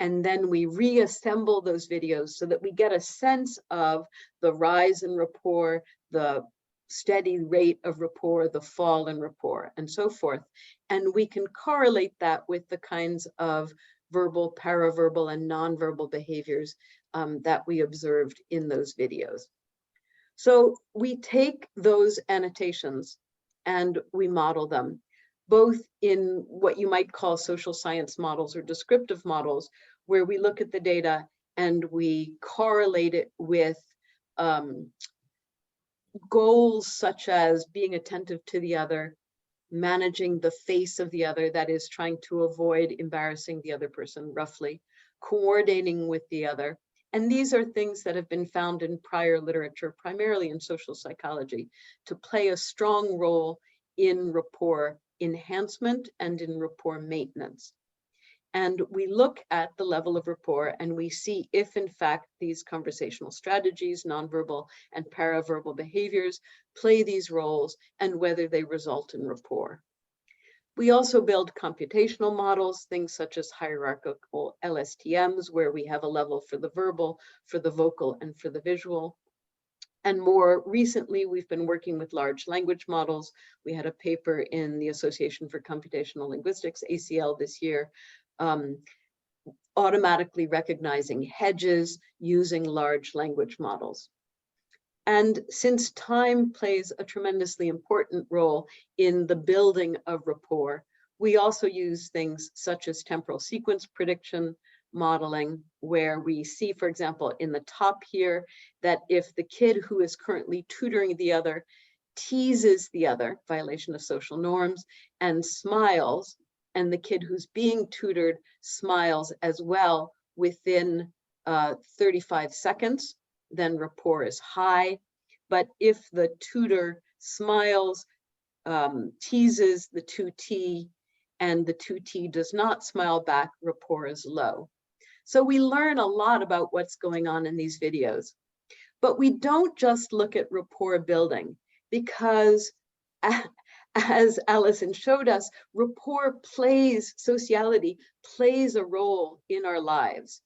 And then we reassemble those videos so that we get a sense of the rise in rapport, the steady rate of rapport, the fall in rapport, and so forth. And we can correlate that with the kinds of verbal, paraverbal, and nonverbal behaviors that we observed in those videos. So we take those annotations and we model them, both in what you might call social science models or descriptive models, where we look at the data and we correlate it with goals such as being attentive to the other, managing the face of the other, that is trying to avoid embarrassing the other person roughly, coordinating with the other. And these are things that have been found in prior literature, primarily in social psychology, to play a strong role in rapport enhancement and in rapport maintenance. And we look at the level of rapport and we see if in fact these conversational strategies, nonverbal and paraverbal behaviors play these roles and whether they result in rapport. We also build computational models, things such as hierarchical LSTMs, where we have a level for the verbal, for the vocal, and for the visual. And more recently, we've been working with large language models. We had a paper in the Association for Computational Linguistics, ACL, this year, automatically recognizing hedges using large language models. And since time plays a tremendously important role in the building of rapport, we also use things such as temporal sequence prediction modeling, where we see, for example, in the top here, that if the kid who is currently tutoring the other teases the other, violation of social norms, and smiles, and the kid who's being tutored smiles as well within 35 seconds, then rapport is high. But if the tutor smiles, teases the tutee, and the tutee does not smile back, rapport is low. So we learn a lot about what's going on in these videos. But we don't just look at rapport building, because as Alison showed us, rapport plays, sociality plays a role in our lives.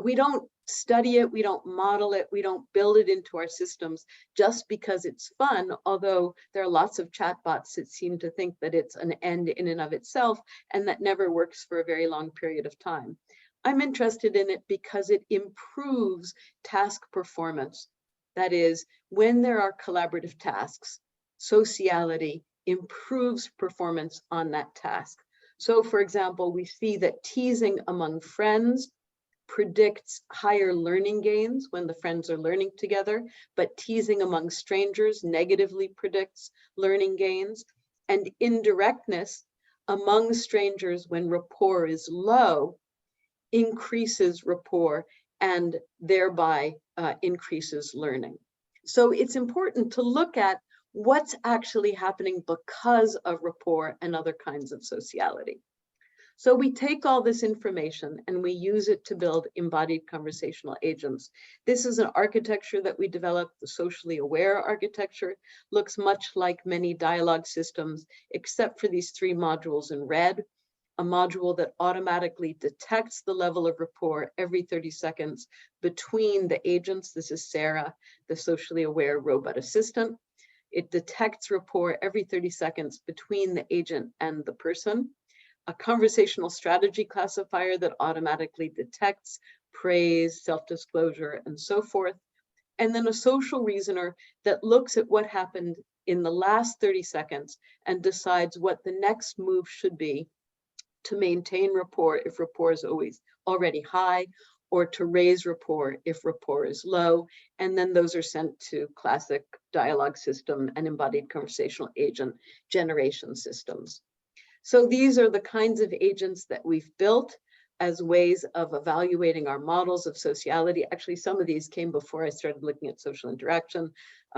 We don't study it, we don't model it, we don't build it into our systems just because it's fun, although there are lots of chatbots that seem to think that it's an end in and of itself, and that never works for a very long period of time. I'm interested in it because it improves task performance. That is, when there are collaborative tasks, sociality improves performance on that task. So for example, we see that teasing among friends predicts higher learning gains when the friends are learning together, but teasing among strangers negatively predicts learning gains. And indirectness among strangers when rapport is low increases rapport and thereby increases learning. So it's important to look at what's actually happening because of rapport and other kinds of sociality. So we take all this information and we use it to build embodied conversational agents. This is an architecture that we developed, the socially aware architecture. Looks much like many dialogue systems, except for these three modules in red. A module that automatically detects the level of rapport every 30 seconds between the agents. This is Sarah, the socially aware robot assistant. It detects rapport every 30 seconds between the agent and the person. A conversational strategy classifier that automatically detects praise, self-disclosure, and so forth. And then a social reasoner that looks at what happened in the last 30 seconds and decides what the next move should be to maintain rapport if rapport is always already high, or to raise rapport if rapport is low. And then those are sent to classic dialogue system and embodied conversational agent generation systems. So these are the kinds of agents that we've built as ways of evaluating our models of sociality. Actually, some of these came before I started looking at social interaction,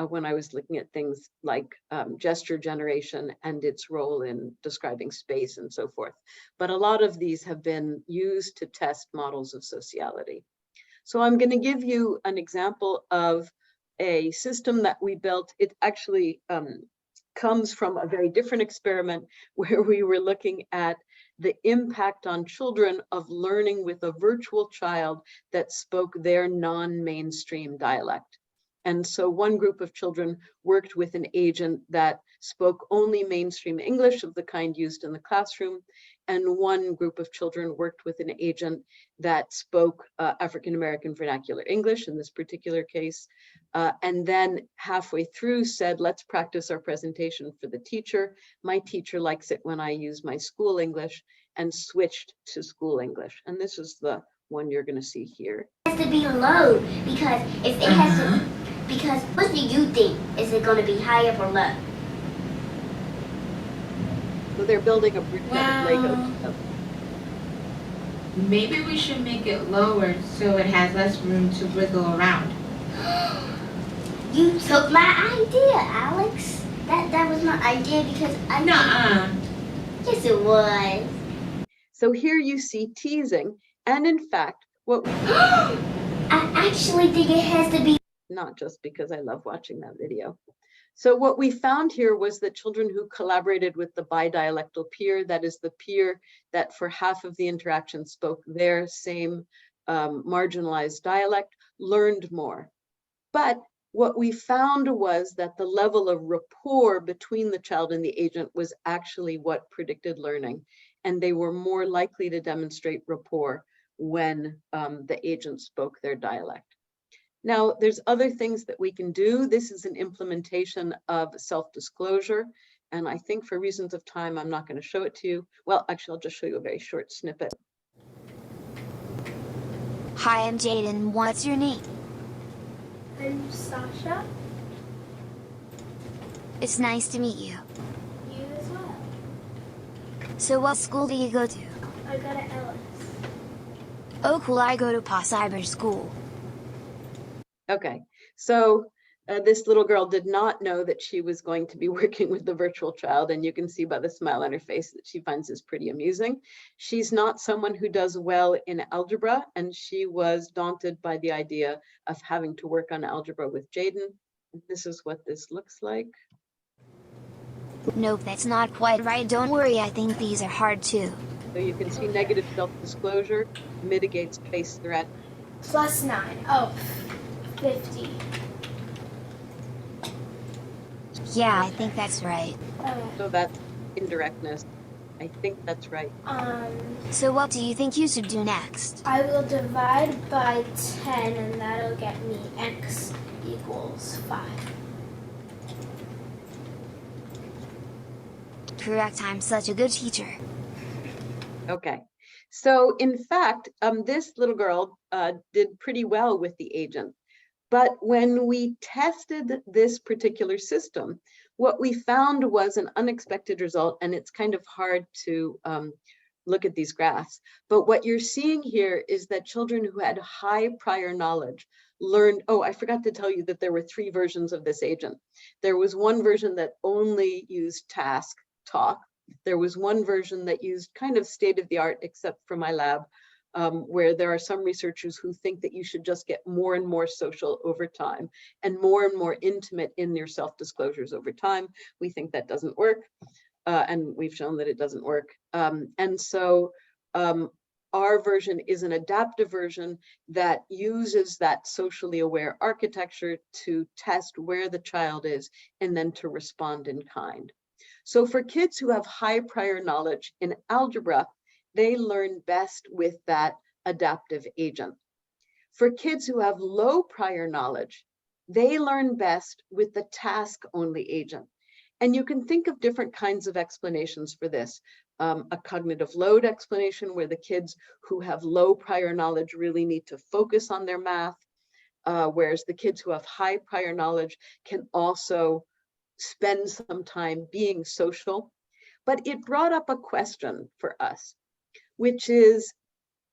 when I was looking at things like gesture generation and its role in describing space and so forth. But a lot of these have been used to test models of sociality. So I'm going to give you an example of a system that we built. It actually comes from a very different experiment where we were looking at the impact on children of learning with a virtual child that spoke their non-mainstream dialect. And so one group of children worked with an agent that spoke only mainstream English of the kind used in the classroom. And one group of children worked with an agent that spoke African-American vernacular English in this particular case. And then halfway through said, let's practice our presentation for the teacher. My teacher likes it when I use my school English, and switched to school English. And this is the one you're going to see here. It has to be low, because if it has to, because what do you think? Is it going to be higher or low? So they're building a brick Lego. Maybe we should make it lower so it has less room to wiggle around. You took my idea, Alex. That was my idea because I Nuh-uh. Yes, it was. So here you see teasing, and in fact, what we I actually think it has to be. Not just because I love watching that video. So what we found here was that children who collaborated with the bidialectal peer, that is the peer that for half of the interaction spoke their same marginalized dialect, learned more. But what we found was that the level of rapport between the child and the agent was actually what predicted learning. And they were more likely to demonstrate rapport when the agent spoke their dialect. Now, there's other things that we can do. This is an implementation of self-disclosure. And I think for reasons of time, I'm not going to show it to you. Well, actually, I'll just show you a very short snippet. Hi, I'm Jaden. What's your name? I'm Sasha. It's nice to meet you. You as well. So what school do you go to? I go to Ellis. Oh, cool. I go to Pa Cyber School. Okay, so this little girl did not know that she was going to be working with the virtual child, and you can see by the smile on her face that she finds this pretty amusing. She's not someone who does well in algebra, and she was daunted by the idea of having to work on algebra with Jaden. This is what this looks like. Nope, that's not quite right. Don't worry, I think these are hard too. So you can see negative self-disclosure mitigates face threat. +9. Oh, 50. Yeah, I think that's right. Okay. So that's indirectness. I think that's right. So what do you think you should do next? I will divide by 10, and that'll get me x equals 5. Correct, I'm such a good teacher. Okay, so in fact, this little girl did pretty well with the agent. But when we tested this particular system, what we found was an unexpected result, and it's kind of hard to look at these graphs. But what you're seeing here is that children who had high prior knowledge learned, oh, I forgot to tell you that there were 3 versions of this agent. There was one version that only used task, talk. There was one version that used kind of state of the art, except for my lab, where there are some researchers who think that you should just get more and more social over time and more intimate in your self-disclosures over time. We think that doesn't work, and we've shown that it doesn't work. And so our version is an adaptive version that uses that socially aware architecture to test where the child is and then to respond in kind. So for kids who have high prior knowledge in algebra, they learn best with that adaptive agent. For kids who have low prior knowledge, they learn best with the task-only agent. And you can think of different kinds of explanations for this. A cognitive load explanation where the kids who have low prior knowledge really need to focus on their math, whereas the kids who have high prior knowledge can also spend some time being social. But it brought up a question for us, which is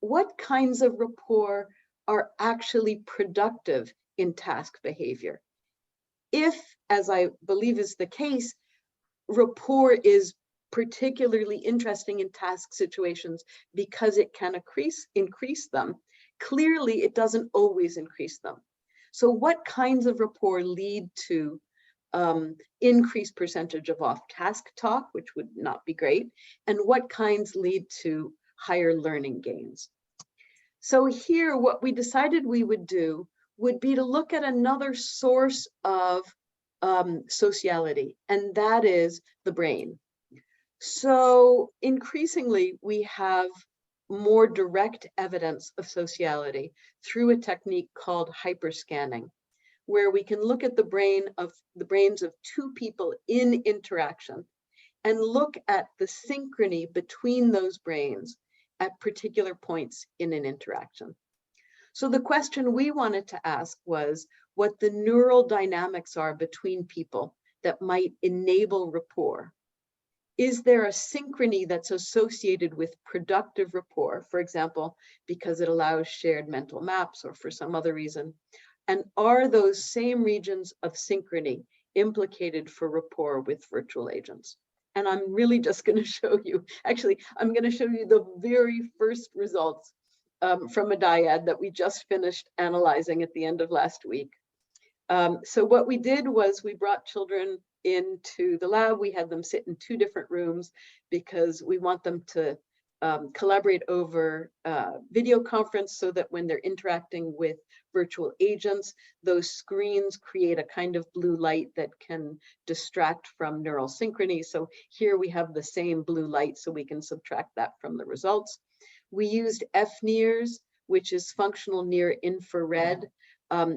what kinds of rapport are actually productive in task behavior? If, as I believe is the case, rapport is particularly interesting in task situations because it can increase them, clearly it doesn't always increase them. So what kinds of rapport lead to increased percentage of off-task talk, which would not be great, and what kinds lead to higher learning gains? So here, what we decided we would do would be to look at another source of sociality, and that is the brain. So increasingly, we have more direct evidence of sociality through a technique called hyperscanning, where we can look at the brains of two people in interaction and look at the synchrony between those brains at particular points in an interaction. So the question we wanted to ask was what the neural dynamics are between people that might enable rapport. Is there a synchrony that's associated with productive rapport, for example, because it allows shared mental maps or for some other reason? And are those same regions of synchrony implicated for rapport with virtual agents? And I'm really just going to show you, actually, I'm going to show you the very first results from a dyad that we just finished analyzing at the end of last week. So what we did was we brought children into the lab. We had them sit in two different rooms because we want them to collaborate over video conference so that when they're interacting with virtual agents, those screens create a kind of blue light that can distract from neural synchrony. So here we have the same blue light, so we can subtract that from the results. We used FNIRS, which is functional near infrared.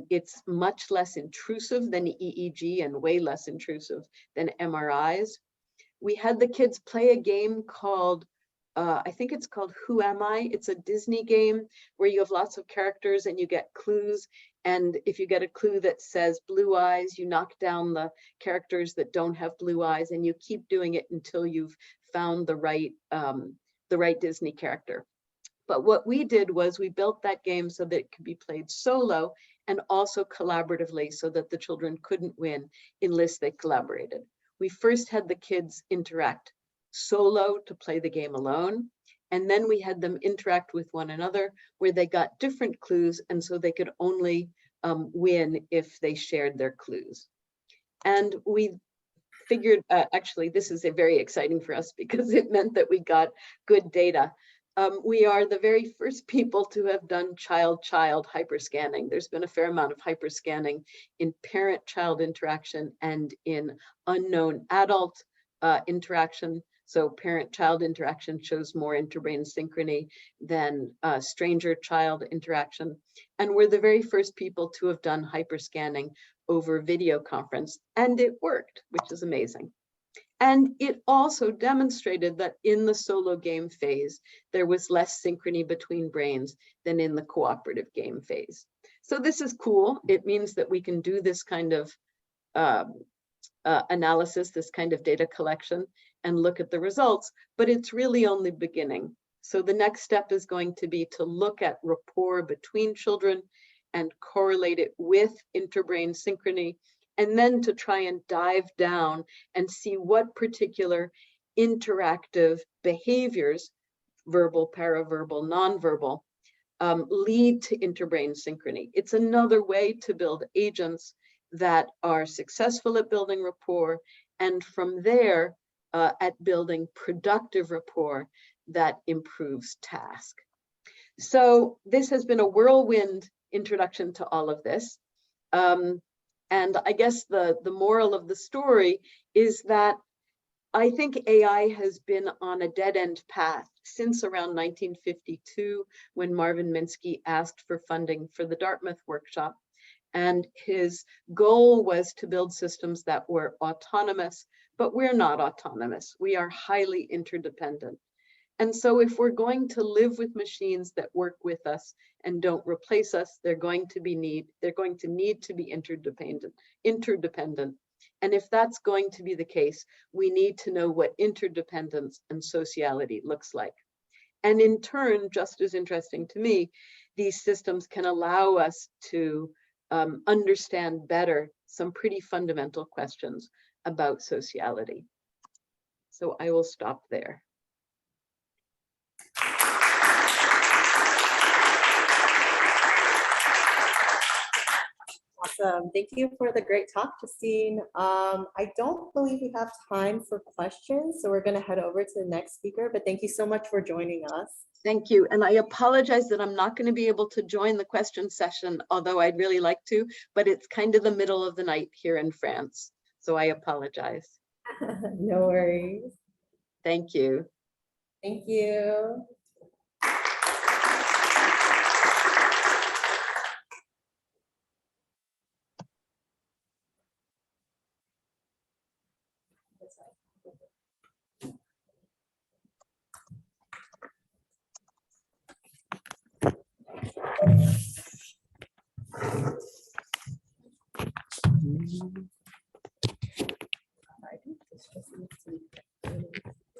It's much less intrusive than EEG and way less intrusive than MRIs. We had the kids play a game called, I think it's called Who Am I? It's a Disney game where you have lots of characters and you get clues. And if you get a clue that says blue eyes, you knock down the characters that don't have blue eyes, and you keep doing it until you've found the right Disney character. But what we did was we built that game so that it could be played solo and also collaboratively so that the children couldn't win unless they collaborated. We first had the kids interact solo to play the game alone, and then we had them interact with one another where they got different clues, and so they could only win if they shared their clues. And we figured, actually, this is very exciting for us because it meant that we got good data. We are the very first people to have done child-child hyperscanning. There's been a fair amount of hyperscanning in parent-child interaction and in unknown adult interaction. So parent-child interaction shows more interbrain synchrony than stranger-child interaction. And we're the very first people to have done hyperscanning over video conference, and it worked, which is amazing. And it also demonstrated that in the solo game phase, there was less synchrony between brains than in the cooperative game phase. So this is cool. It means that we can do this kind of analysis, this kind of data collection, and look at the results, but it's really only beginning. So the next step is going to be to look at rapport between children and correlate it with interbrain synchrony, and then to try and dive down and see what particular interactive behaviors, verbal, paraverbal, nonverbal, lead to interbrain synchrony. It's another way to build agents that are successful at building rapport, and from there, at building productive rapport that improves task. So this has been a whirlwind introduction to all of this. And I guess the moral of the story is that I think AI has been on a dead-end path since around 1952, when Marvin Minsky asked for funding for the Dartmouth workshop. And his goal was to build systems that were autonomous, but we're not autonomous. We are highly interdependent. And so if we're going to live with machines that work with us and don't replace us, they're going to need to be interdependent. And if that's going to be the case, we need to know what interdependence and sociality looks like. And in turn, just as interesting to me, these systems can allow us to understand better some pretty fundamental questions about sociality. So I will stop there. Awesome. Thank you for the great talk, Justine. I don't believe we have time for questions, so we're going to head over to the next speaker, but thank you so much for joining us. Thank you. And I apologize that I'm not going to be able to join the question session, although I'd really like to, but it's kind of the middle of the night here in France. So I apologize. No worries. Thank you. Thank you.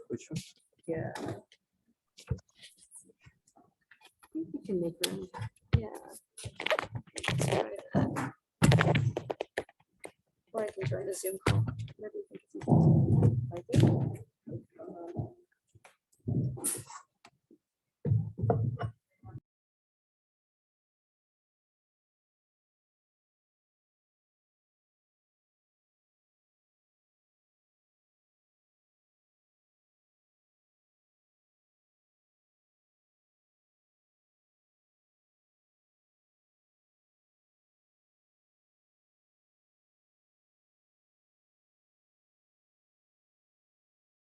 Which one? Yeah. I think we can make room. Yeah. Or I can join the Zoom call. Whatever you think is easier. I think.